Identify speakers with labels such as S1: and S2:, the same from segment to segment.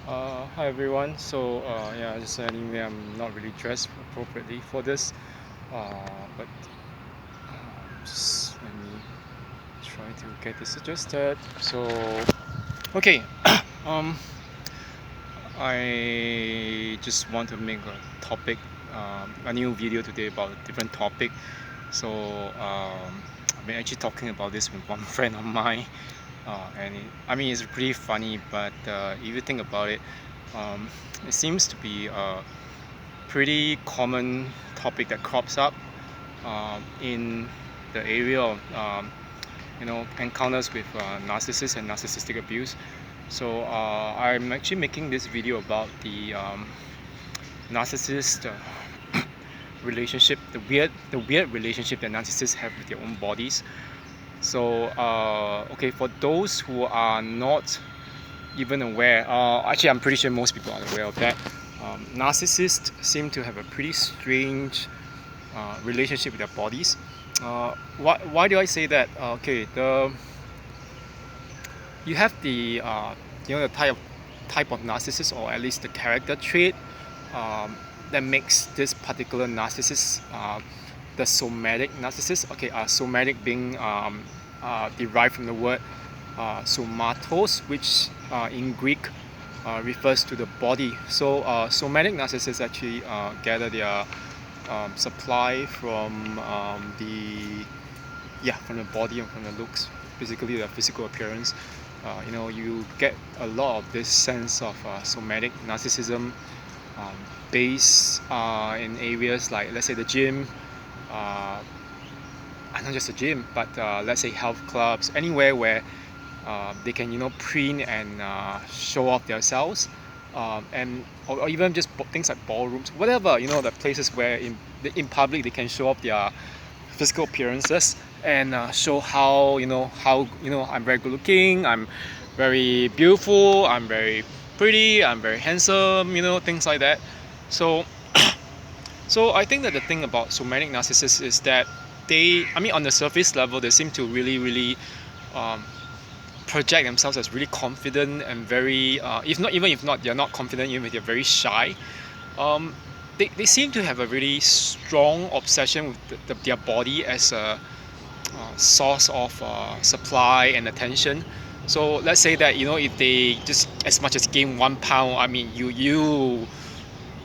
S1: Hi everyone. Yeah, just anyway, I'm not really dressed appropriately for this, but just let me try to get this adjusted. Okay, um, I just want to make a new video today about a different topic. I've been actually talking about this with one friend of mine, it's pretty funny, but if you think about it, um, it seems to be a pretty common topic that crops up in the area of encounters with narcissists and narcissistic abuse. I'm actually making this video about the narcissist relationship, the weird relationship that narcissists have with their own bodies. Okay, for those who are not even aware, actually, I'm pretty sure most people are aware of that. Narcissists seem to have a pretty strange relationship with their bodies. Why do I say that? You have the type of narcissist, or at least the character trait that makes this particular narcissist the somatic narcissist. Okay, somatic being derived from the word somatos, which in Greek refers to the body. Somatic narcissists actually gather their supply from the body and from the looks, basically the physical appearance. You get a lot of this sense of somatic narcissism based in areas like, let's say, the gym, not just the gym, but let's say health clubs, anywhere where they can preen and show off themselves, or even just things like ballrooms, whatever, the places where in public they can show off their physical appearances and show how I'm very good looking, I'm very beautiful, I'm very pretty, I'm very handsome, things like that. So so I think that the thing about somatic narcissists is that on the surface level, they seem to really um, project themselves as really confident and very, if not they're not confident, even if they're very shy. Um, they seem to have a really strong obsession with their body as a source of supply and attention. So let's say that if they just as much as gain 1 pound, you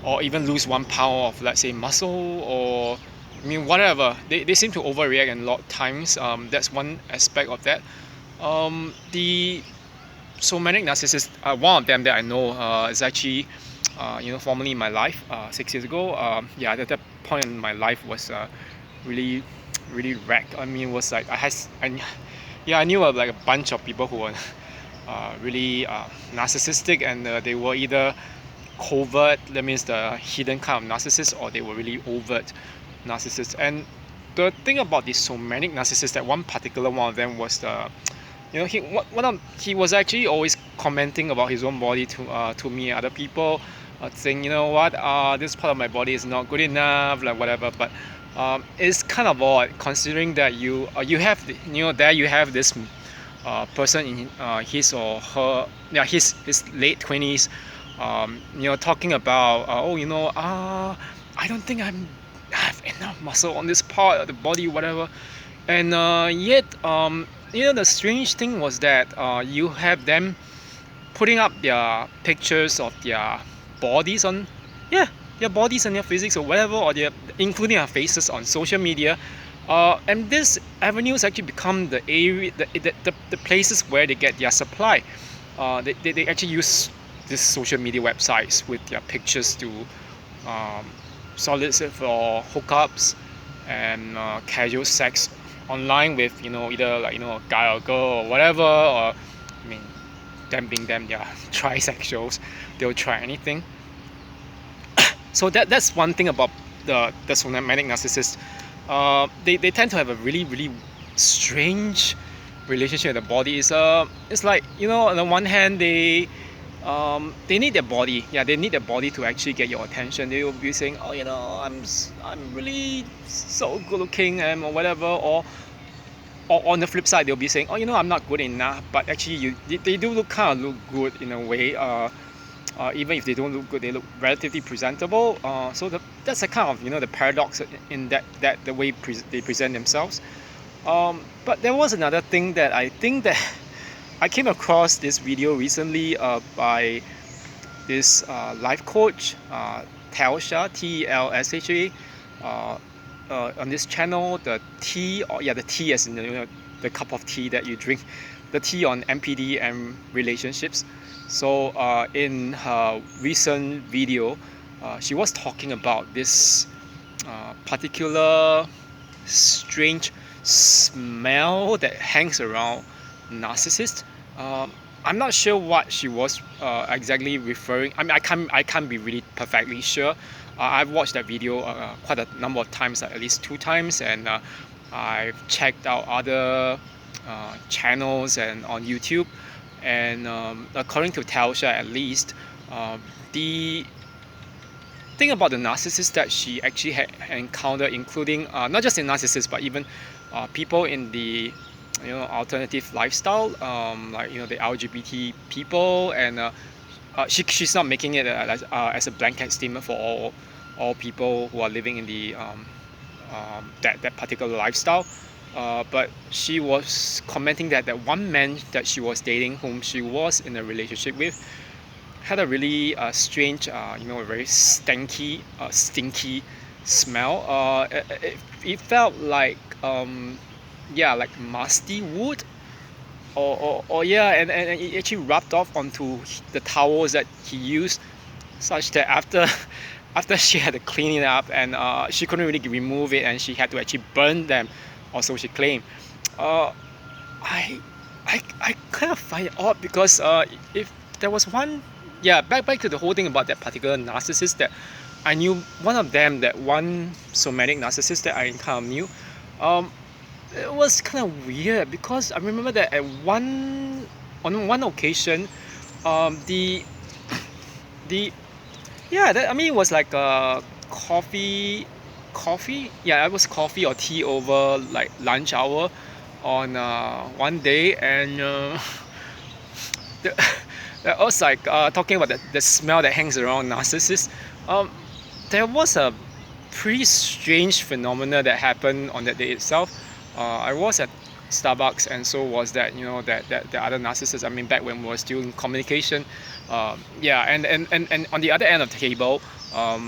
S1: or even lose 1 pound of, let's say, muscle, or whatever, they seem to overreact a lot of times. That's one aspect of that. The somatic narcissist, one of them that I know is actually formerly in my life, 6 years ago. At that point in my life was really really wrecked. It was like I knew of like a bunch of people who were really narcissistic, and they were either covert, that means the hidden kind of narcissist, or they were really overt narcissists. And the thing about the somatic narcissist, that one particular one of them was he was actually always commenting about his own body to me and other people, saying, this part of my body is not good enough, like whatever. But it's kind of odd, considering that you have there you have this person in his or her, his late 20s, talking about I don't think I have enough muscle on this part of the body, whatever. And yet the strange thing was that you have them putting up their pictures of their bodies on, their bodies and their physics or whatever, or their, including their faces, on social media. And this avenues actually become the area, the places where they get their supply. They actually use these social media websites with their pictures to solicit for hookups and casual sex online with either like a guy or girl or whatever. Or them being them, they are trisexuals, they'll try anything. So that's one thing about the somatic narcissist. They tend to have a really strange relationship with the body. It's like, on the one hand, they need their body. They need their body to actually get your attention. They will be saying, I'm really so good looking, or whatever. Or on the flip side, they'll be saying, I'm not good enough. But actually, they do look good in a way. Even if they don't look good, they look relatively presentable. So that's a kind of the paradox in that the way they present themselves. But there was another thing that I think that I came across this video recently by this life coach, Telsha, T-E-L-S-H-A, on this channel. The T, or yeah, the T as in the cup of tea that you drink, the T on NPD and relationships. So in her recent video, she was talking about this particular strange smell that hangs around narcissists. I'm not sure what she was exactly referring. I mean, I can't be really perfectly sure. I've watched that video quite a number of times, at least 2 times, and I've checked out other channels and on YouTube. And according to Telsha, at least, the thing about the narcissist that she actually had encountered, including not just the narcissists, but even people in the alternative lifestyle, like the LGBT people, and she's not making it as a blanket statement for all people who are living in the that particular lifestyle. But she was commenting that one man that she was dating, whom she was in a relationship with, had a really strange, a very stinky smell. It felt like, like musty wood, or yeah, and it actually rubbed off onto the towels that he used, such that after she had to clean it up, and she couldn't really remove it, and she had to actually burn them, or so she claimed. I I kind of find it odd, because if there was one, back to the whole thing about that particular narcissist that I knew, one of them, that one somatic narcissist that I kind of knew, it was kind of weird, because I remember that on one occasion, the I mean, it was like a coffee, yeah, it was coffee or tea over like lunch hour on one day, and I was like talking about the smell that hangs around narcissists. There was a pretty strange phenomena that happened on that day itself. I was at Starbucks, and so was that that the other narcissists. I mean, back when we were still in communication. And on the other end of the table, I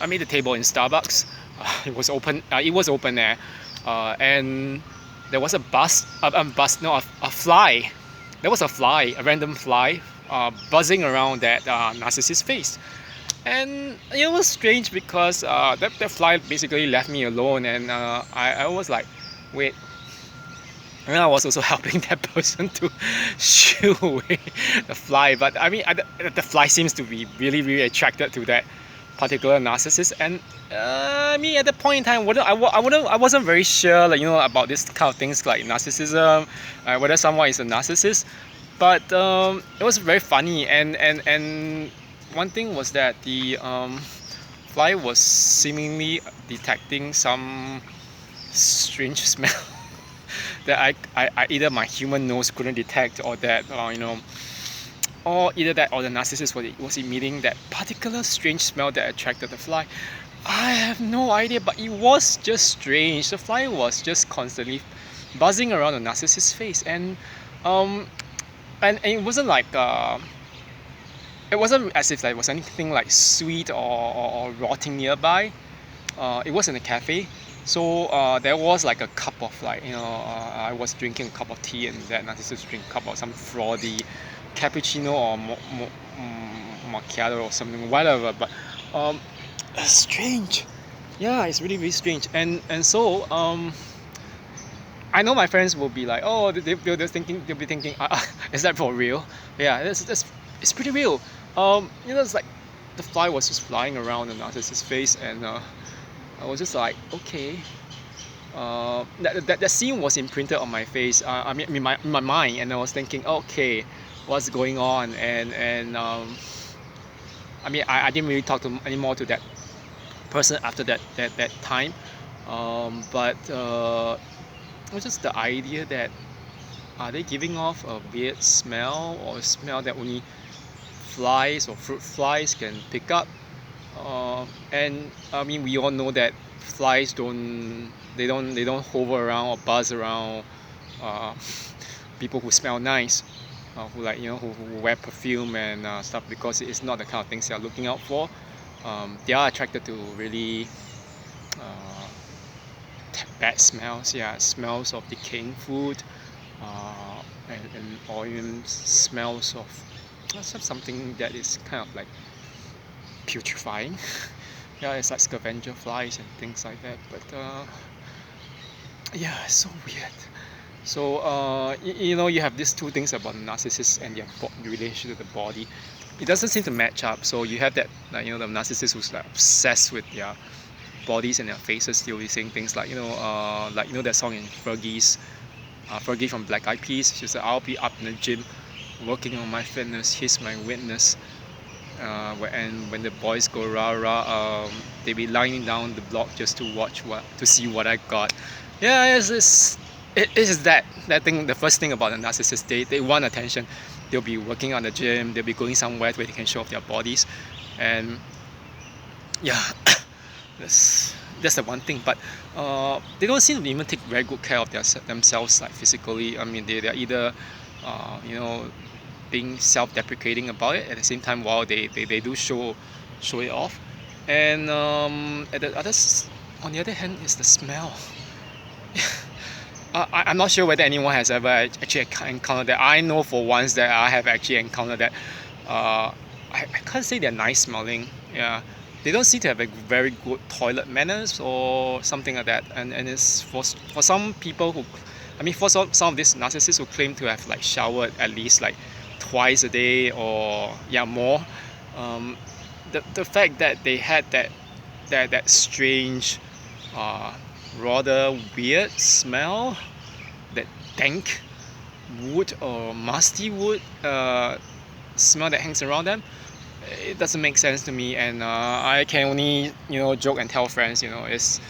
S1: made the table in Starbucks. It was open. It was open there, and there was a fly. There was a fly, a random fly, buzzing around that narcissist's face. And it was strange, because that fly basically left me alone, and I was like, wait. And I was also helping that person to shoo away the fly. But I mean, the fly seems to be really, really attracted to that particular narcissist. And I mean, at that point in time, I wasn't very sure, like, about this kind of things like narcissism, whether someone is a narcissist. But it was very funny, and one thing was that the fly was seemingly detecting some strange smell that I either my human nose couldn't detect, or that or either that or the narcissist was emitting that particular strange smell that attracted the fly. I have no idea, but it was just strange. The fly was just constantly buzzing around the narcissist's face, and it wasn't like it wasn't as if there was anything like sweet or rotting nearby. It was in a cafe, so there was like a cup of, like, I was drinking a cup of tea, and that narcissist drink a cup of some frothy cappuccino or macchiato or something, whatever. But it's strange. Yeah, it's really, really strange. And so I know my friends will be like, oh, they'll be thinking, is that for real? Yeah, it's pretty real. It's like the fly was just flying around the narcissist's face, and I was just like, okay. That scene was imprinted on my face. I mean, in my mind, and I was thinking, okay, what's going on? And I mean, I didn't really talk anymore to that person after that time. But it was just the idea that, are they giving off a weird smell, or a smell that only flies or fruit flies can pick up. And I mean, we all know that flies don't hover around or buzz around people who smell nice, who like who wear perfume and stuff, because it's not the kind of things they are looking out for. They are attracted to really bad smells, smells of decaying food, and or even smells of something that is kind of like putrefying. It's like scavenger flies and things like that. But it's so weird. So you have these two things about narcissists and their relationship to the body. It doesn't seem to match up. So you have that, like, the narcissist who's like obsessed with their bodies and their faces. They'll be saying things like that song in Fergie from Black Eyed Peas. She said, "I'll be up in the gym, working on my fitness. He's my witness." And when the boys go rah rah, they be lining down the block just to see what I got. It is that thing. The first thing about the narcissist, they want attention. They'll be working on the gym. They'll be going somewhere where they can show off their bodies, and that's the one thing. But they don't seem to even take very good care of themselves, like physically. I mean, they're either being self-deprecating about it at the same time while they do show it off. And on the other hand is the smell. I'm not sure whether anyone has ever actually encountered that. I know for once that I have actually encountered that. I can't say they're nice smelling. They don't seem to have a very good toilet manners or something like that. And it's for some people who, for some of these narcissists who claim to have like showered at least like twice a day or more. The fact that they had that strange, rather weird smell, that dank wood or musty wood smell that hangs around them, it doesn't make sense to me. And I can only joke and tell friends, it's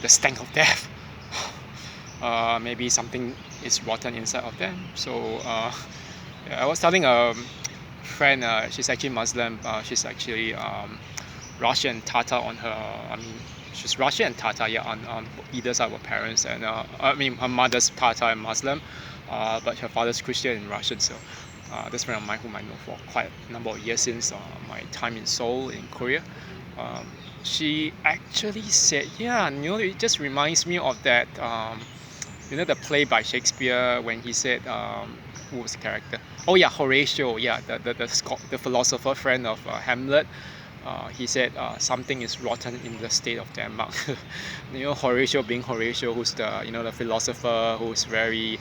S1: the stank of death. Maybe something is rotten inside of them. So I was telling a friend, she's actually Muslim. She's actually Russian Tatar on her. She's Russian and Tatar, on either side of her parents. And her mother's Tatar and Muslim, but her father's Christian and Russian. So this friend of mine whom I know for quite a number of years since my time in Seoul in Korea. She actually said, it just reminds me of that, the play by Shakespeare when he said, who was the character? Oh yeah, Horatio. The philosopher friend of Hamlet. He said something is rotten in the state of Denmark. Horatio being Horatio, who's the philosopher, who's very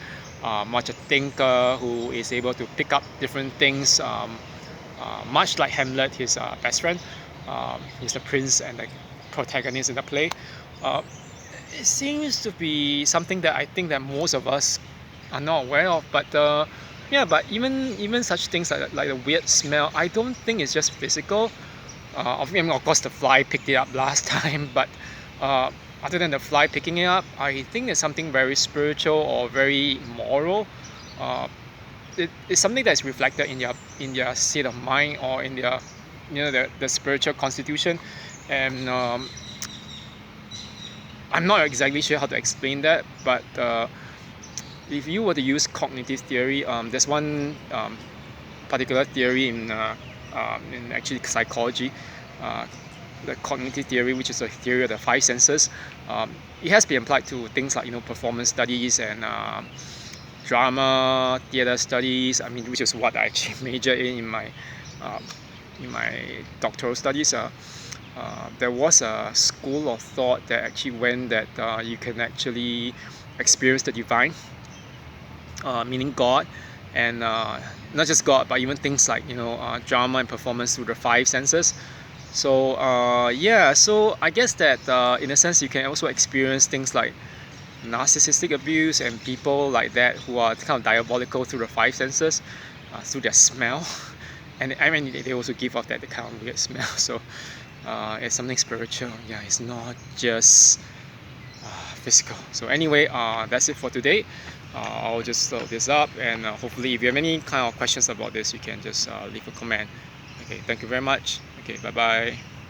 S1: much a thinker, who is able to pick up different things, much like Hamlet, his best friend. He's the prince and the protagonist in the play. It seems to be something that I think that most of us are not aware of. But but even such things like the weird smell, I don't think it's just physical. Of course the fly picked it up last time, but other than the fly picking it up, I think there's something very spiritual or very moral. It's something that's reflected in their state of mind, or in their the spiritual constitution. And I'm not exactly sure how to explain that, but if you were to use cognitive theory, there's one particular theory in actually psychology, the cognitive theory, which is a theory of the five senses. It has been applied to things like performance studies and drama, theater studies. Which is what I actually majored in my doctoral studies. There was a school of thought that actually went that you can actually experience the divine, meaning God, and not just God, but even things like drama and performance through the five senses. So so I guess that in a sense you can also experience things like narcissistic abuse and people like that who are kind of diabolical through the five senses, through their smell. And they also give off that kind of weird smell. So it's something spiritual. It's not just physical. So anyway, that's it for today. I'll just throw this up, and hopefully if you have any kind of questions about this, you can just leave a comment Okay, thank you very much. Okay, bye bye.